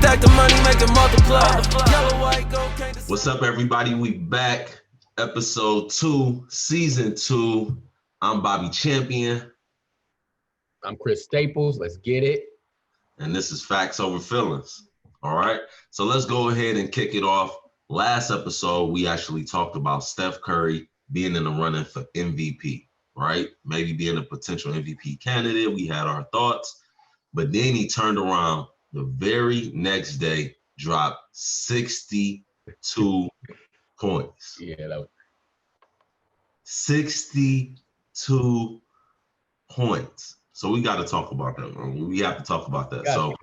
Stack the money, make it multiply. Yellow, white, gold, can't decide. What's up, everybody? We back. Episode 2, Season 2. I'm Bobby Champion. I'm Chris Staples. Let's get it. And this is Facts Over Feelings. All right. So let's go ahead and kick it off. Last episode, we actually talked about Steph Curry being in the running for MVP, right? Maybe being a potential MVP candidate. We had our thoughts. But then he turned around the very next day, dropped 62 points. Yeah, that was 62 points. So we got to talk about that, man. We have to talk about that. So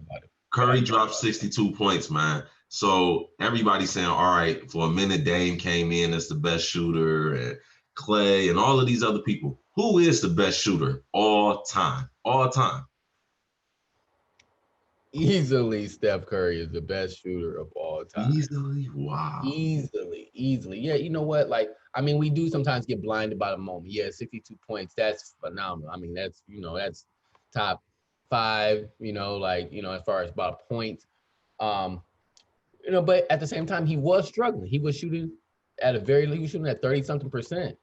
Curry dropped 62 points, man. So everybody's saying, all right, for a minute, Dame came in as the best shooter, and Clay and all of these other people. Who is the best shooter all time? All time. easily Steph Curry is the best shooter of all time. Easily? Wow. Easily. Yeah, you know what? Like, I mean, we do sometimes get blinded by the moment. Yeah, 62 points. That's phenomenal. I mean, that's that's top 5, as far as about points. But at the same time, he was struggling. He was shooting at 30-something%.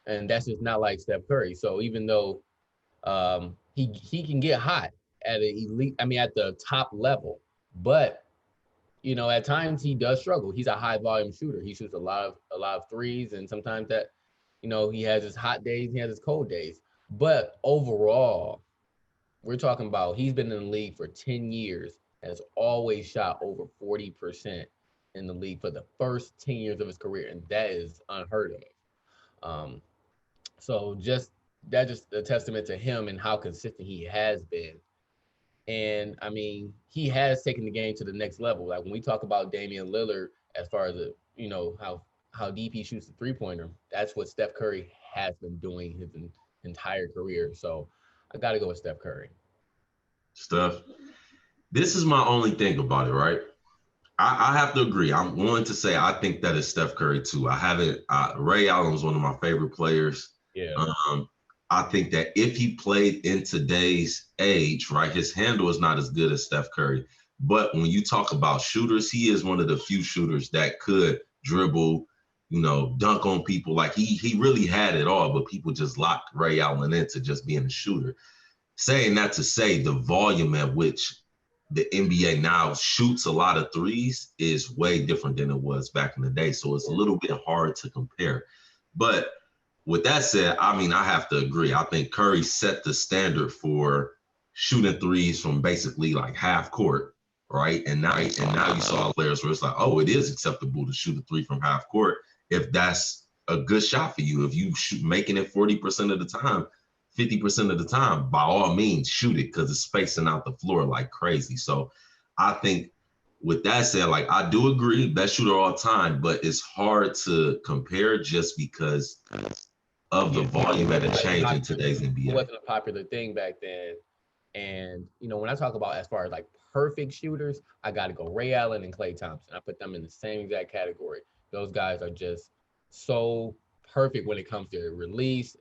And that's just not like Steph Curry. So even though he can get hot at the top level, but at times he does struggle. He's a high volume shooter. He shoots a lot of threes, and sometimes that, he has his hot days, he has his cold days. But overall, we're talking about he's been in the league for 10 years, has always shot over 40% in the league for the first 10 years of his career, and that is unheard of. So that's just a testament to him and how consistent he has been. And I mean, he has taken the game to the next level. Like when we talk about Damien Lillard, as far as how deep he shoots the 3-pointer, that's what Steph Curry has been doing his entire career. So I got to go with Steph Curry. Steph, this is my only thing about it, right? I have to agree. I'm going to say I think that is Steph Curry too. Ray Allen was one of my favorite players. Yeah. I think that if he played in today's age, right, his handle is not as good as Steph Curry. But when you talk about shooters, he is one of the few shooters that could dribble, dunk on people. Like he really had it all, but people just locked Ray Allen into just being a shooter. Saying that to say the volume at which the NBA now shoots a lot of threes is way different than it was back in the day. So it's a little bit hard to compare. But with that said, I mean, I have to agree. I think Curry set the standard for shooting threes from basically like half court, right? And now you saw players where it's like, oh, it is acceptable to shoot a 3 from half court if that's a good shot for you. If you making it 40% of the time, 50% of the time, by all means, shoot it because it's spacing out the floor like crazy. So I think with that said, like I do agree, best shooter all time, but it's hard to compare just because of the volume that it changed in today's NBA. It wasn't a popular thing back then. And, when I talk about as far as like perfect shooters, I got to go Ray Allen and Klay Thompson. I put them in the same exact category. Those guys are just so perfect when it comes to release,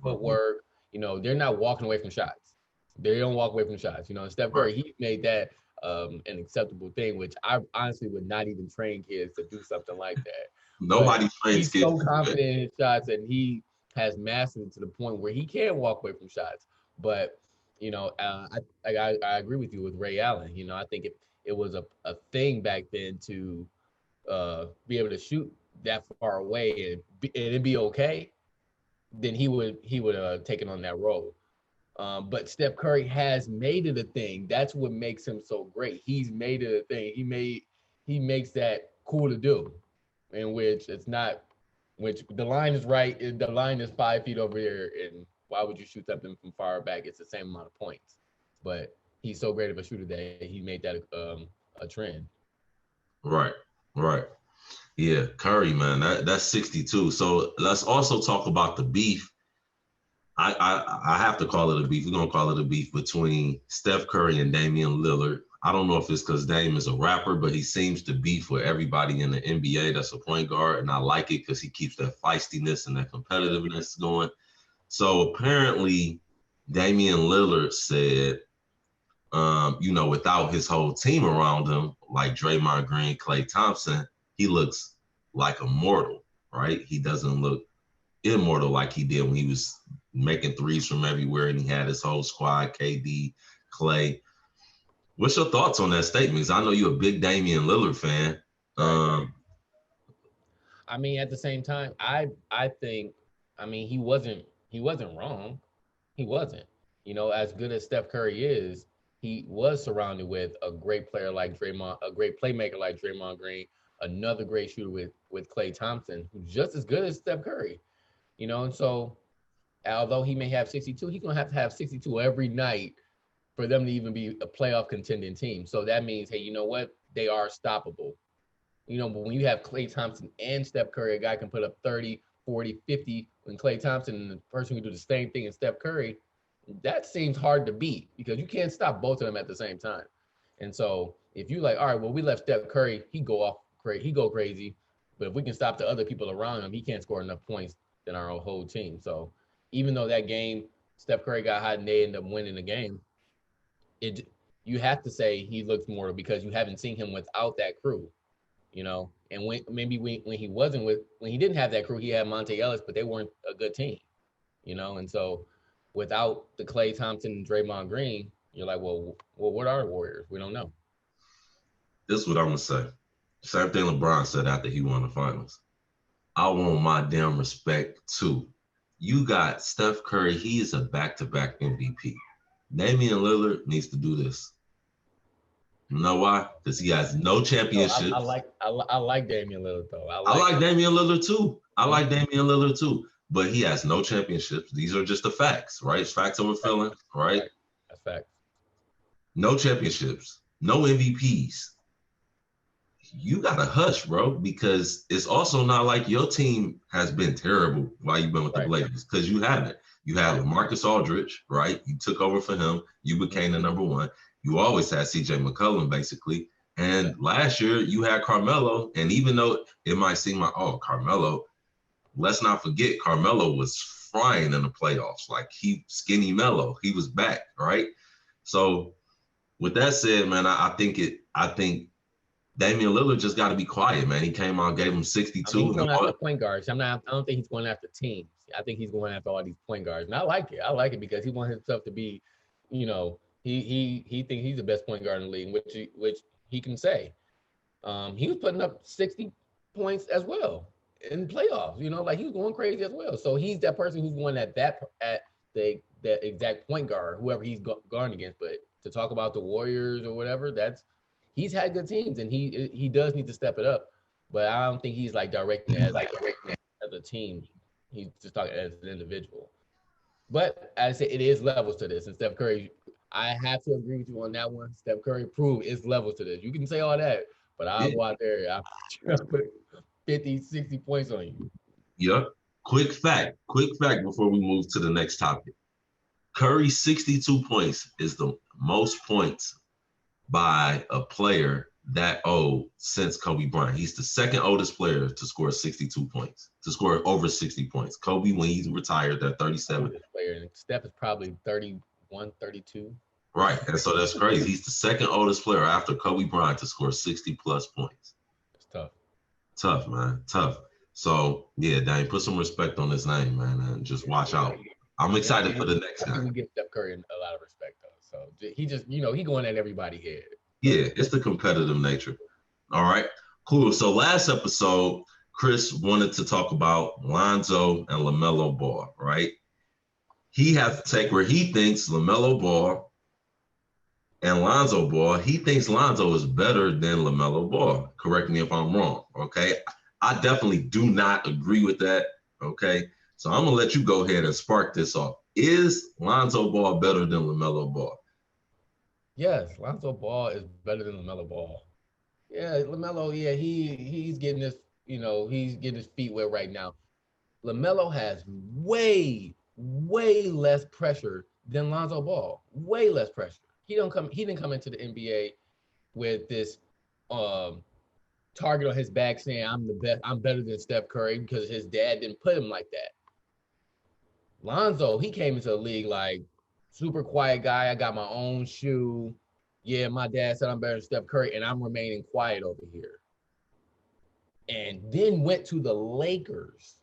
footwork. They're not walking away from shots. They don't walk away from shots. Steph Curry, he made that an acceptable thing, which I honestly would not even train kids to do something like that. Nobody trains kids. He's so confident in his shots, and he has mastered it to the point where he can walk away from shots. But, I agree with you with Ray Allen. I think it was a thing back then to be able to shoot that far away and it'd be okay, then he would have taken on that role. But Steph Curry has made it a thing. That's what makes him so great. He's made it a thing. He makes that cool to do, in which it's not. Which the line is right. The line is 5 feet over here, and why would you shoot something from far back? It's the same amount of points. But he's so great of a shooter that he made that a trend. Right. Yeah, Curry, man, that's 62. So let's also talk about the beef. I have to call it a beef. We're gonna call it a beef between Steph Curry and Damien Lillard. I don't know if it's because Dame is a rapper, but he seems to beef with everybody in the NBA that's a point guard, and I like it because he keeps that feistiness and that competitiveness going. So apparently, Damien Lillard said without his whole team around him, like Draymond Green, Klay Thompson, he looks like a mortal, right? He doesn't look immortal like he did when he was making threes from everywhere and he had his whole squad, KD, Klay. What's your thoughts on that statement? 'Cause I know you're a big Damian Lillard fan. I mean, at the same time, I think, I mean, he wasn't wrong. He wasn't. As good as Steph Curry is, he was surrounded with a great player like Draymond, a great playmaker like Draymond Green, another great shooter with Klay Thompson, who's just as good as Steph Curry. And so although he may have 62, he's gonna have to have 62 every night for them to even be a playoff contending team. So that means, hey, you know what? They are stoppable. But when you have Klay Thompson and Steph Curry, a guy can put up 30, 40, 50, when Klay Thompson and the person who can do the same thing as Steph Curry, that seems hard to beat because you can't stop both of them at the same time. And so if you like, all right, well, we left Steph Curry, he go crazy. But if we can stop the other people around him, he can't score enough points than our whole team. So even though that game, Steph Curry got hot and they ended up winning the game, you have to say he looks mortal because you haven't seen him without that crew. And when he didn't have that crew, he had Monte Ellis, but they weren't a good team, and so without the Klay Thompson and Draymond Green, you're like, well, what are the Warriors? We don't know. This is what I'm gonna say. Same thing LeBron said after he won the finals. I want my damn respect too. You got Steph Curry, he is a back-to-back MVP. Damian Lillard needs to do this. You know why? Because he has no championships. I like Damien Lillard though. I like Damien Lillard too. I like Damian Lillard too. But he has no championships. These are just the facts, right? It's facts over feeling, right? That's facts. No championships, no MVPs. You gotta hush, bro, because it's also not like your team has been terrible while you've been with the Blazers, because you haven't. You had LaMarcus Aldridge, right? You took over for him. You became the number one. You always had CJ McCollum, basically. And last year, you had Carmelo. And even though it might seem like, oh, Carmelo, let's not forget, Carmelo was frying in the playoffs. Like, skinny Melo. He was back, right? So with that said, man, I think Damian Lillard just got to be quiet, man. He came out, gave him 62. He's going after point guards. I don't think he's going after teams. I think he's going after all these point guards. And I like it. I like it because he wants himself to be, he thinks he's the best point guard in the league, which he can say. He was putting up 60 points as well in playoffs. Like he was going crazy as well. So he's that person who's going at the exact point guard, whoever he's guarding against. But to talk about the Warriors or whatever, he's had good teams and he does need to step it up. But I don't think he's like directing it as a team. He's just talking as an individual. But as I said, it is levels to this. And Steph Curry, I have to agree with you on that one. Steph Curry proved it's levels to this. You can say all that, but I'll go out there. I'll put 50, 60 points on you. Yep. Quick fact before we move to the next topic. Curry's 62 points is the most points by a player that old since Kobe Bryant. He's the second oldest player to score 62 points, to score over 60 points. Kobe, when he's retired, at 37. Player. Steph is probably 31, 32. Right, and so that's crazy. He's the second oldest player after Kobe Bryant to score 60-plus points. It's tough. Tough, man. Tough. So, yeah, Dane, put some respect on his name, man, and just watch out. I'm excited for the next guy. We give Steph Curry a lot of respect, though. So he just, he going at everybody's head. Yeah, it's the competitive nature. All right, cool. So last episode, Chris wanted to talk about Lonzo and LaMelo Ball, right? He has to take where he thinks LaMelo Ball and Lonzo Ball, he thinks Lonzo is better than LaMelo Ball. Correct me if I'm wrong, okay? I definitely do not agree with that, okay? So I'm going to let you go ahead and spark this off. Is Lonzo Ball better than LaMelo Ball? Yes, Lonzo Ball is better than LaMelo Ball. Yeah, LaMelo, yeah, he's getting this, he's getting his feet wet right now. LaMelo has way less pressure than Lonzo Ball. Way less pressure. He didn't come into the NBA with this target on his back saying I'm the best, I'm better than Steph Curry because his dad didn't put him like that. Lonzo, he came into the league like super quiet guy. I got my own shoe. yeah, my dad said I'm better than Steph Curry, and I'm remaining quiet over here. And then went to the Lakers.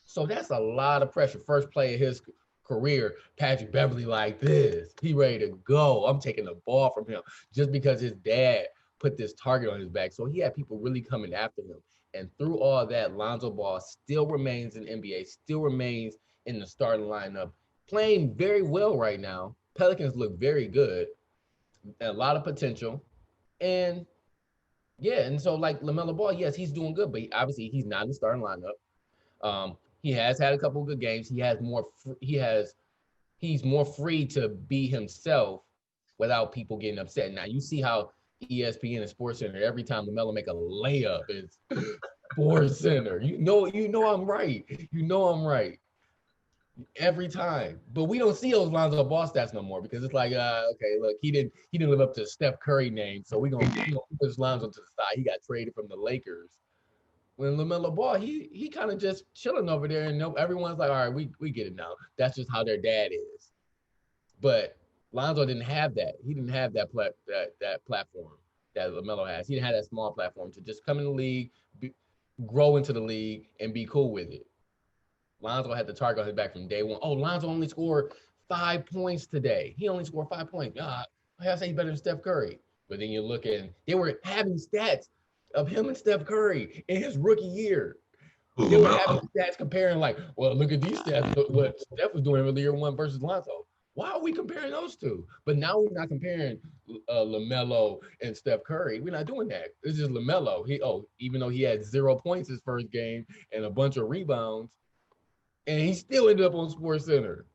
So that's a lot of pressure. First play of his career, Patrick Beverley like this. He ready to go. I'm taking the ball from him just because his dad put this target on his back. So he had people really coming after him. And through all that, Lonzo Ball still remains in the NBA, still remains in the starting lineup, playing very well right now. Pelicans look very good, a lot of potential. And yeah, and so like LaMelo Ball, yes, he's doing good, but obviously he's not in the starting lineup. He has had a couple of good games. He's more free to be himself without people getting upset. Now you see how ESPN and Sports Center every time LaMelo make a layup, it's Sports Center. You know I'm right. You know I'm right. Every time, but we don't see those Lonzo Ball stats no more because it's like, okay, look, he didn't live up to Steph Curry name, so we gonna push Lonzo to the side. He got traded from the Lakers. When LaMelo Ball, he kind of just chilling over there, and everyone's like, all right, we get it now. That's just how their dad is. But Lonzo didn't have that. He didn't have that platform that LaMelo has. He didn't have that small platform to just come in the league, grow into the league, and be cool with it. Lonzo had the target on his back from day one. Oh, Lonzo only scored 5 points today. He only scored 5 points. I have to say he's better than Steph Curry. But then you look at, they were having stats of him and Steph Curry in his rookie year. They were having stats comparing like, well, look at these stats, what Steph was doing in the year one versus Lonzo. Why are we comparing those two? But now we're not comparing LaMelo and Steph Curry. We're not doing that. This is LaMelo. Even though he had 0 points his first game and a bunch of rebounds, and he still ended up on Sports Center.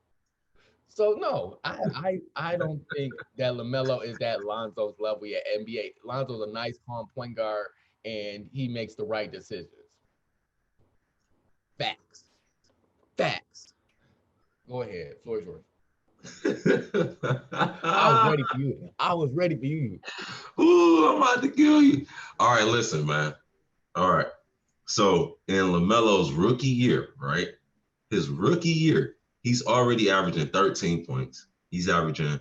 So no, I don't think that LaMelo is at Lonzo's level at NBA. Lonzo's a nice, calm point guard, and he makes the right decisions. Facts. Go ahead, floor is yours. I was ready for you. Ooh, I'm about to kill you. All right, listen, man. All right. So in LaMelo's rookie year, right? His rookie year, he's already averaging 13 points. He's averaging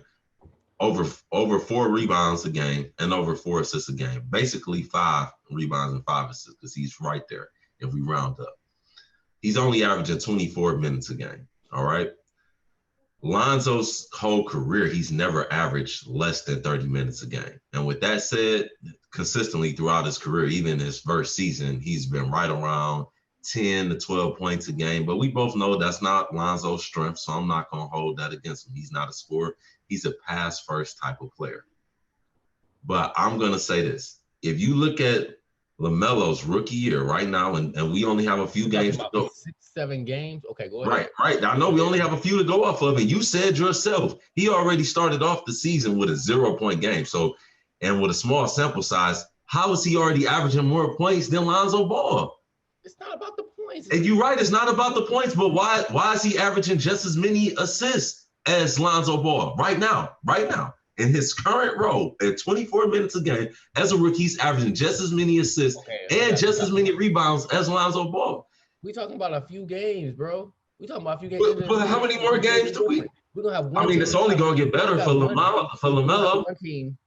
over 4 rebounds a game and over 4 assists a game. Basically 5 rebounds and 5 assists because he's right there if we round up. He's only averaging 24 minutes a game, all right? Lonzo's whole career, he's never averaged less than 30 minutes a game. And with that said, consistently throughout his career, even his first season, he's been right around 10 to 12 points a game. But we both know that's not Lonzo's strength, so I'm not going to hold that against him. He's not a scorer. He's a pass-first type of player. But I'm going to say this. If you look at LaMelo's rookie year right now, and we only have a few games to go. 6-7 games? Okay, go ahead. Right. I know we only have a few to go off of, and you said yourself, he already started off the season with a 0-point game. So, and with a small sample size, how is he already averaging more points than Lonzo Ball? It's not about the points. And you're right, it's not about the points, but why is he averaging just as many assists as Lonzo Ball right now? In his current role at 24 minutes a game as a rookie, he's averaging just as many assists and just as many rebounds as Lonzo Ball. We're talking about a few games, bro. We're talking about a few games. But how many more games do we? We're gonna have one. I mean, it's only gonna get better for LaMelo.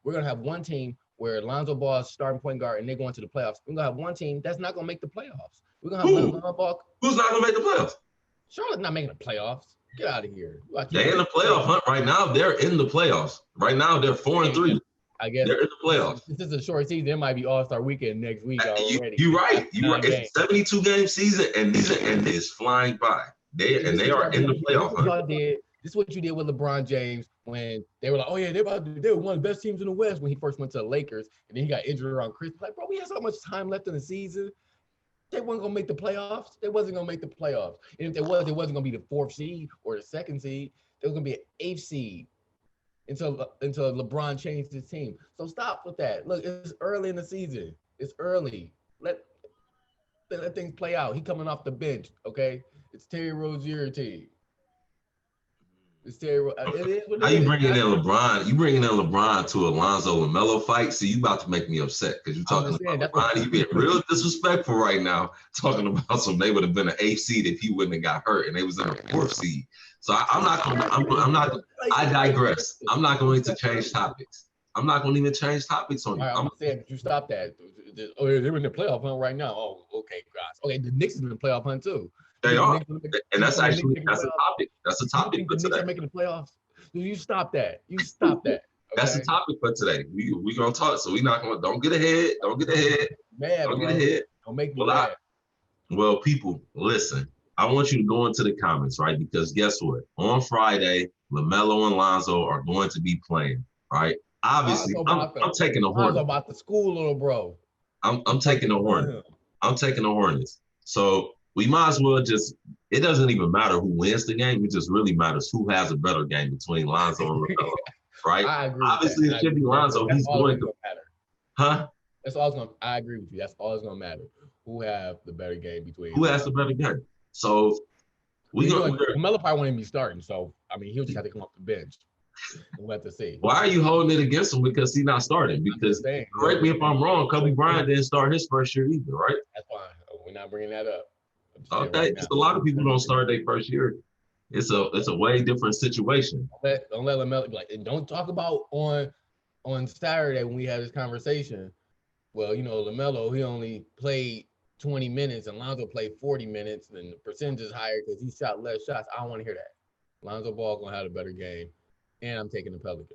We're gonna have one team where Lonzo Ball is starting point guard and they're going to the playoffs. We're gonna have one team that's not gonna make the playoffs. We're gonna have Lonzo Ball. Who's not gonna make the playoffs? Charlotte's not making the playoffs. Get out of here. They're in the playoff hunt right now. They're in the playoffs. Right now, they're 4-3. I guess they're in the playoffs. This is a short season. It might be All-Star weekend next week already. You're right. It's a 72-game season, and it's flying by. They are in the playoff hunt. This is what you did with LeBron James when they were like, oh yeah, they were one of the best teams in the West when he first went to the Lakers, and then he got injured around Christmas. Like, bro, we had so much time left in the season. They weren't gonna make the playoffs. They wasn't gonna make the playoffs. And if they was, it wasn't gonna be the 4th seed or the 2nd seed. It was gonna be an 8th seed until LeBron changed his team. So stop with that. Look, it's early in the season. It's early. Let things play out. He coming off the bench. Okay, it's Terry Rozier team. It's Terry. How you bringing in LeBron? You bringing in LeBron to a Lonzo and Melo fight? So you about to make me upset because you talking about LeBron. You being real disrespectful right now. Talking about they would have been an 8th seed if he wouldn't have got hurt, and they was in a 4th seed. So I'm not. I digress. I'm not going to change topics. I'm not going to even change topics on you. All right, I'm saying you stop that. Oh, they're in the playoff hunt right now. Oh, okay, guys. Okay, the Knicks is in the playoff hunt too. They are, and that's a topic. That's a You topic think for the Knicks today. are making the playoffs? You stop that. You stop that. Okay? That's the topic for today. We gonna talk, so we not gonna. Don't get ahead. Don't get ahead. Mad, Don't bro. get ahead. Don't make me Well, mad. Well, people, listen. I want you to go into the comments, right? Because guess what? On Friday, LaMelo and Lonzo are going to be playing, right? Obviously, I'm taking the Hornets. Lonzo about the school, little bro. I'm taking the Hornets. I'm taking the Hornets. So we might as well just. It doesn't even matter who wins the game. It just really matters who has a better game between Lonzo and LaMelo, right? I agree. Obviously, it should be Lonzo. He's going to. Matter. Huh? That's all it's gonna. I agree with you. That's all it's gonna matter. Who have the better game between? Who has the better game? So LaMelo probably won't even be starting. So I mean, he'll just have to come off the bench. We'll have to see. Why are you holding it against him because he's not starting? Because correct me if I'm wrong, Kobe Bryant didn't start his first year either, right? That's fine. We're not bringing that up. Okay, a lot of people don't start their first year. It's a way different situation. Don't let LaMelo be like, and don't talk about on Saturday when we had this conversation. Well, you know, LaMelo, he only played 20 minutes and Lonzo played 40 minutes and the percentage is higher because he shot less shots. I don't want to hear that. Lonzo Ball gonna have a better game. And I'm taking the Pelicans.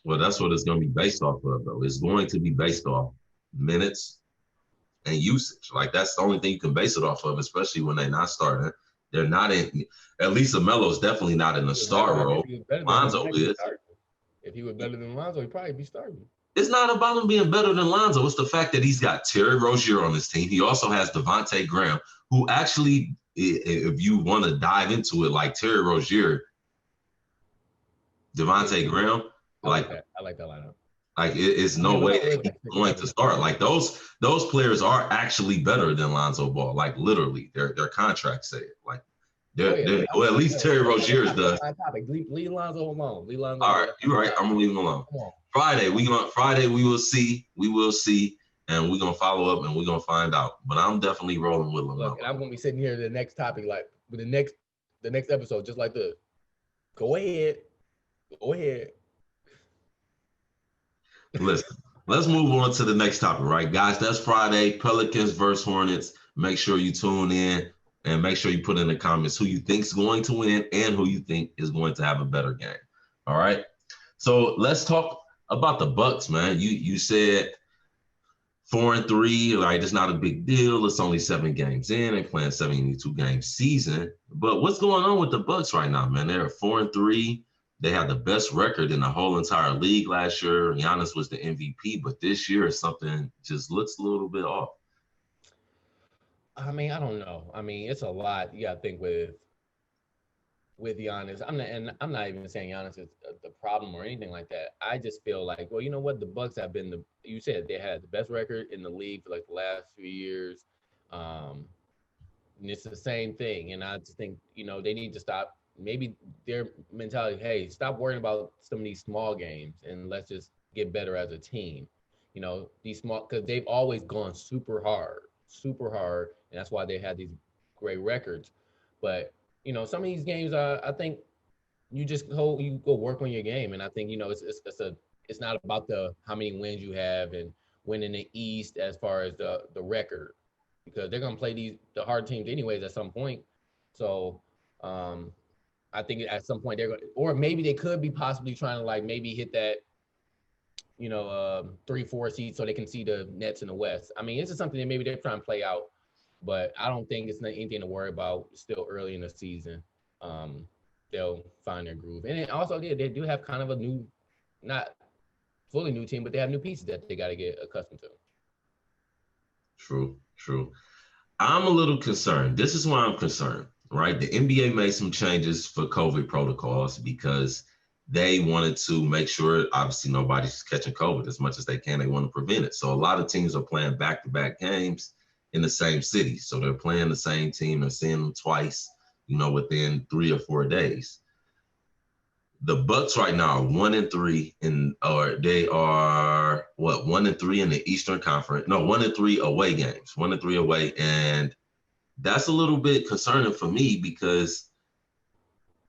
Well, that's what it's going to be based off of, though. It's going to be based off minutes and usage. Like, that's the only thing you can base it off of, especially when they're not starting. They're not in – at least LaMelo's definitely not in the star role. Lonzo is. If he was better than Lonzo, he'd probably be starting. It's not about him being better than Lonzo. It's the fact that he's got Terry Rozier on his team. He also has Devontae Graham, who actually, if you want to dive into it, like Terry Rozier – Devontae Graham, I like that lineup. Like it's no way that he's going to start. Like those players are actually better than Lonzo Ball. Like literally, their contracts say it. Like they're well, at least Terry Rozier's does. Leave Lonzo alone. All right, you're right. I'm gonna leave him alone. Friday we will see, and we're gonna follow up and we're gonna find out. But I'm definitely rolling with LaMelo. Look, and I'm gonna be sitting here the next topic, like with the next episode, just like this. Go ahead. Listen, let's move on to the next topic, right, guys? That's Friday, Pelicans versus Hornets. Make sure you tune in and make sure you put in the comments who you think is going to win and who you think is going to have a better game. All right. So let's talk about the Bucks, man. You said 4-3, like it's not a big deal. It's only 7 games in. They're playing 72-game season. But what's going on with the Bucks right now, man? They're 4-3. They had the best record in the whole entire league last year. Giannis was the MVP, but this year something just looks a little bit off. I mean, I don't know. I mean, it's a lot you got to think with Giannis. I'm not even saying Giannis is the problem or anything like that. I just feel like, well, you know what? The Bucks have been you said they had the best record in the league for like the last few years. And it's the same thing. And I just think, you know, they need to stop. Maybe their mentality, hey, stop worrying about some of these small games and let's just get better as a team. You know, these small, because they've always gone super hard. And that's why they had these great records. But, you know, some of these games, I think you go work on your game. And I think, you know, it's not about how many wins you have and winning the East as far as the record, because they're going to play the hard teams anyways at some point. So, I think at some point they're going to, or maybe they could be possibly trying to like maybe hit that, you know, 3-4 seed so they can see the Nets in the West. I mean, this is something that maybe they're trying to play out, but I don't think it's not anything to worry about. It's still early in the season. They'll find their groove. And also they do have kind of a new, not fully new team, but they have new pieces that they got to get accustomed to. True. I'm a little concerned. This is why I'm concerned. Right, the NBA made some changes for COVID protocols because they wanted to make sure, obviously, nobody's catching COVID as much as they can. They want to prevent it. So a lot of teams are playing back-to-back games in the same city. So they're playing the same team and seeing them twice, you know, within 3 or 4 days. The Bucks right now are 1-3 they are 1-3 in the Eastern Conference. No, 1-3 away games, 1-3 away, and that's a little bit concerning for me because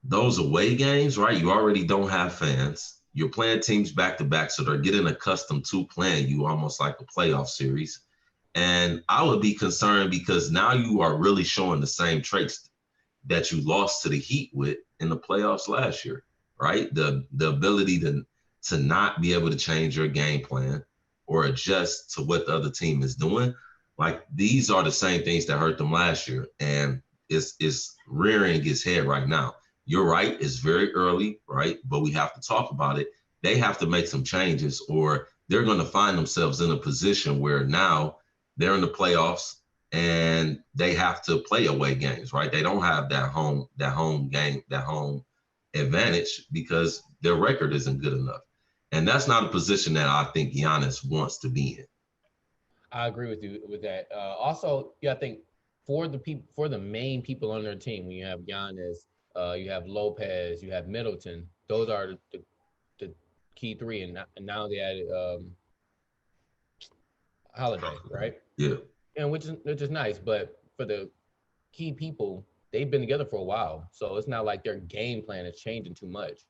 those away games, right, you already don't have fans. You're playing teams back to back, so they're getting accustomed to playing you almost like a playoff series. And I would be concerned because now you are really showing the same traits that you lost to the Heat with in the playoffs last year, right? The ability to not be able to change your game plan or adjust to what the other team is doing. Like, these are the same things that hurt them last year, and it's rearing its head right now. You're right, it's very early, right? But we have to talk about it. They have to make some changes, or they're going to find themselves in a position where now they're in the playoffs and they have to play away games, right? They don't have that home advantage because their record isn't good enough. And that's not a position that I think Giannis wants to be in. I agree with you with that. Also, I think for the main people on their team, when you have Giannis, you have Lopez, you have Middleton, those are the key three. And now they added Holiday, right? Yeah. And which is nice, but for the key people, they've been together for a while, so it's not like their game plan is changing too much,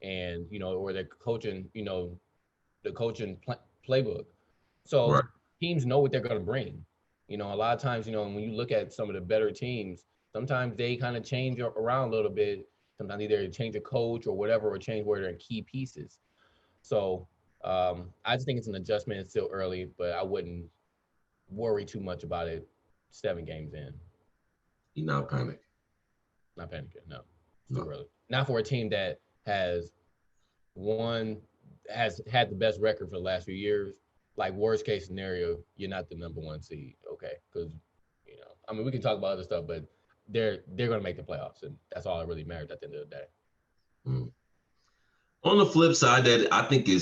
and or their coaching, the coaching playbook. So Right. teams know what they're going to bring. A lot of times, when you look at some of the better teams, sometimes they kind of change around a little bit. Sometimes either change a coach or whatever, or change where they're key pieces. So I just think it's an adjustment. It's still early, but I wouldn't worry too much about it 7 games in. You're not panicking. Not panicking, no. It's too early. Not for a team that has had the best record for the last few years. Like, worst case scenario, you're not the number 1 seed, okay? Because, we can talk about other stuff, but they're going to make the playoffs, and that's all that really matters at the end of the day. Mm. On the flip side, that I think it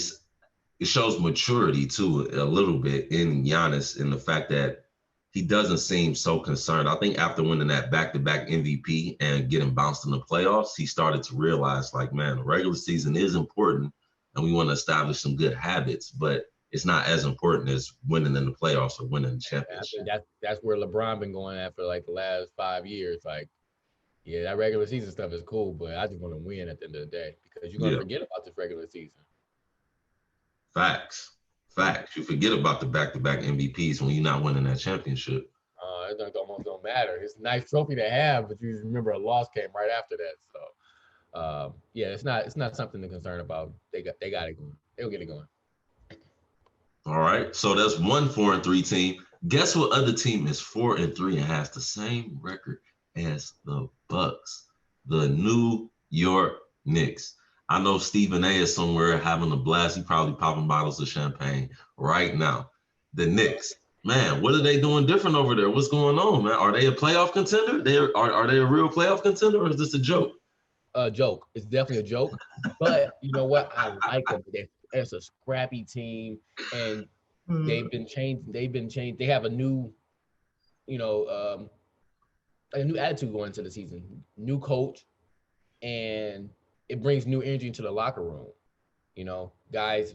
shows maturity too a little bit in Giannis, in the fact that he doesn't seem so concerned. I think after winning that back-to-back MVP and getting bounced in the playoffs, he started to realize, like, man, the regular season is important and we want to establish some good habits, but it's not as important as winning in the playoffs or winning the championship. I think that's where LeBron been going at for like the last 5 years. Like, yeah, that regular season stuff is cool, but I just want to win at the end of the day, because you're going to forget about this regular season. Facts. You forget about the back-to-back MVPs when you're not winning that championship. It almost don't matter. It's a nice trophy to have, but you just remember a loss came right after that. So, it's not something to concern about. They got it going. They'll get it going. All right. So that's 1 4-3 team. Guess what other team is 4-3 and has the same record as the Bucks? The New York Knicks. I know Stephen A is somewhere having a blast. He probably popping bottles of champagne right now. The Knicks, man, what are they doing different over there? What's going on, man? Are they a playoff contender? Are they a real playoff contender, or is this a joke? A joke. It's definitely a joke. But you know what? I like them. It's a scrappy team, and they've been changed. They have a new, a new attitude going into the season. New coach, and it brings new energy into the locker room. Guys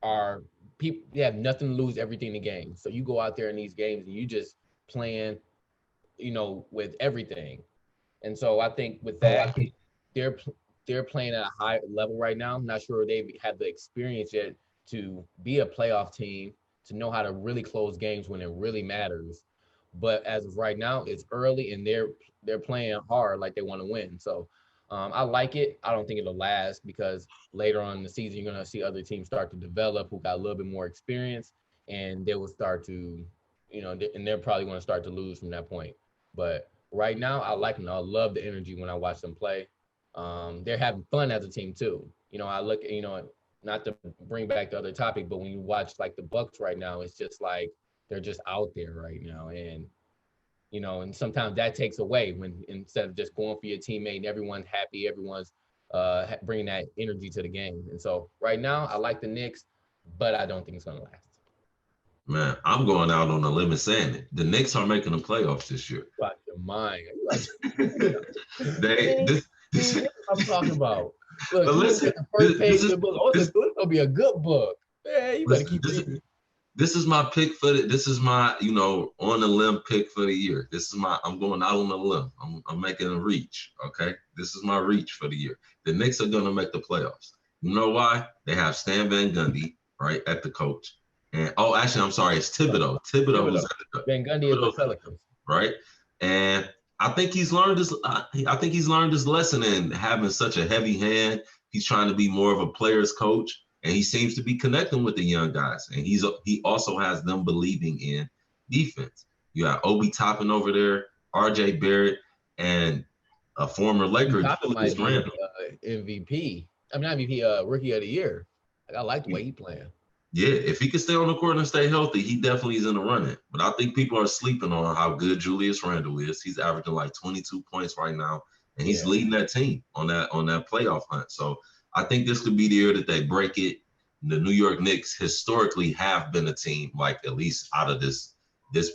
they have nothing to lose, everything to gain. So you go out there in these games and you just playing, with everything. And so I think with that, they're playing at a high level right now. I'm not sure they have the experience yet to be a playoff team, to know how to really close games when it really matters. But as of right now, it's early and they're playing hard, like they want to win. So I like it. I don't think it'll last, because later on in the season, you're going to see other teams start to develop who got a little bit more experience, and they will start to, and they're probably going to start to lose from that point. But right now, I like them. I love the energy when I watch them play. They're having fun as a team too. I look, not to bring back the other topic, but when you watch like the Bucks right now, it's just like they're just out there right now. And and sometimes that takes away when, instead of just going for your teammate and everyone's happy, everyone's bringing that energy to the game. And so right now, I like the Knicks, but I don't think it's going to last. Man, I'm going out on a limb and saying it. The Knicks are making the playoffs this year. Out your mind. This I'm talking about. Look, listen, the first page of the book. Oh, this going to be a good book. Man, you better keep reading. This is my pick for this is my, on the limb pick for the year. I'm going out on the limb. I'm making a reach, okay? This is my reach for the year. The Knicks are going to make the playoffs. You know why? They have Stan Van Gundy, right, at the coach. And actually, I'm sorry, it's Thibodeau. Thibodeau was at the Van Gundy is the Pelicans, right? And I think he's learned this. I think he's learned his lesson in having such a heavy hand. He's trying to be more of a player's coach, and he seems to be connecting with the young guys. And he also has them believing in defense. You got Obi Toppin over there, R.J. Barrett, and a former Laker, Julius Randle. MVP. I mean, not MVP, Rookie of the Year. I like the way he playing. Yeah, if he can stay on the court and stay healthy, he definitely is in the running. But I think people are sleeping on how good Julius Randle is. He's averaging like 22 points right now, and he's leading that team on that playoff hunt. So I think this could be the year that they break it. The New York Knicks historically have been a team, like at least out of this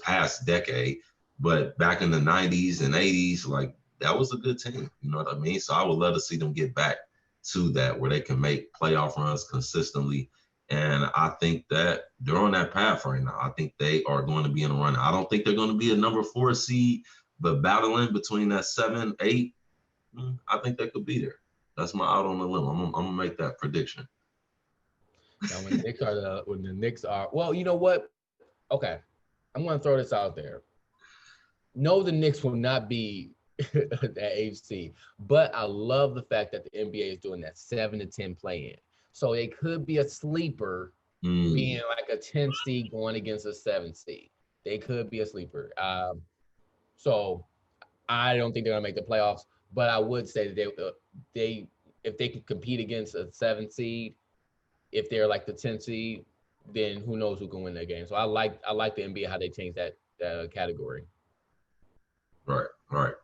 past decade. But back in the 90s and 80s, like that was a good team. You know what I mean? So I would love to see them get back to that where they can make playoff runs consistently. And I think that they're on that path right now. I think they are going to be in a run. I don't think they're going to be a number 4 seed, but battling between that 7, 8, I think they could be there. That's my out on the limb. I'm gonna make that prediction. Now, when the Knicks are, well, you know what? Okay, I'm going to throw this out there. No, the Knicks will not be that HC, but I love the fact that the NBA is doing that 7 to 10 play-in. So it could be a sleeper being like a 10 seed going against a 7 seed. They could be a sleeper. So I don't think they're gonna make the playoffs, but I would say that they if they could compete against a 7 seed, if they're like the 10 seed, then who knows who can win that game. So I like the NBA how they changed that category. Right.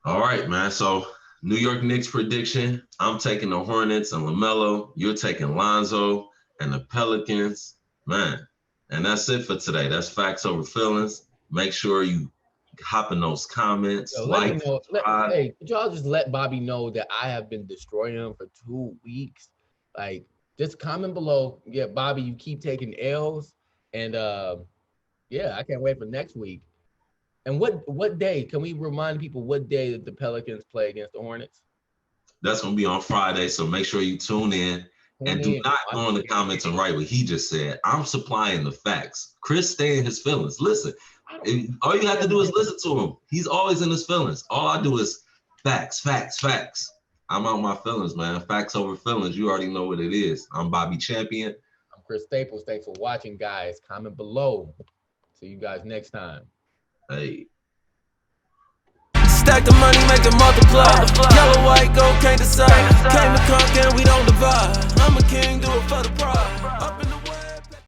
All right, man. So New York Knicks prediction, I'm taking the Hornets and LaMelo. You're taking Lonzo and the Pelicans. Man, and that's it for today. That's Facts Over Feelings. Make sure you hop in those comments. Hey, could y'all just let Bobby know that I have been destroying him for 2 weeks? Like, just comment below. Yeah, Bobby, you keep taking L's. And, I can't wait for next week. And what day? Can we remind people what day that the Pelicans play against the Hornets? That's going to be on Friday, so make sure you tune in. And do not go in the comments and write what he just said. I'm supplying the facts. Chris stay in his feelings. Listen, all you have to do is listen to him. He's always in his feelings. All I do is facts. I'm out my feelings, man. Facts over feelings. You already know what it is. I'm Bobby Champion. I'm Chris Staples. Thanks for watching, guys. Comment below. See you guys next time. Hey. Stack the money, make it multiply. Yellow, white, gold, can't decide. Came to conquer, we don't divide. I'm a king, do it for the pride.